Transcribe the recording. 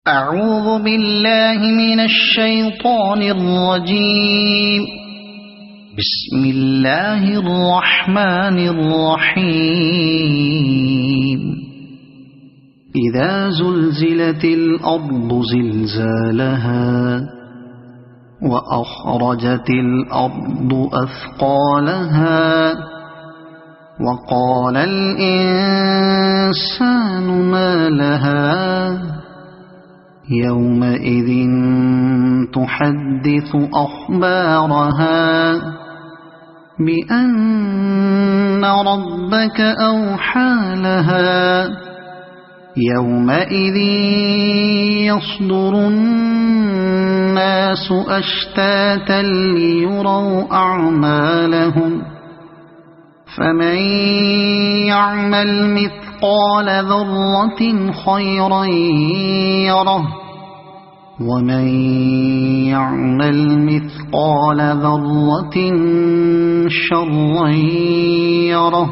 أعوذ بالله من الشيطان الرجيم. بسم الله الرحمن الرحيم. إذا زلزلت الأرض زلزالها وأخرجت الأرض أثقالها وقال الإنسان ما لها يومئذ تحدث أخبارها بأن ربك أوحى لها يومئذ يصدر الناس أشتاتا ليروا أعمالهم فمن يعمل مثقال ذرة خيرا يره ومن يعمل مثقال ذرة شرا يره.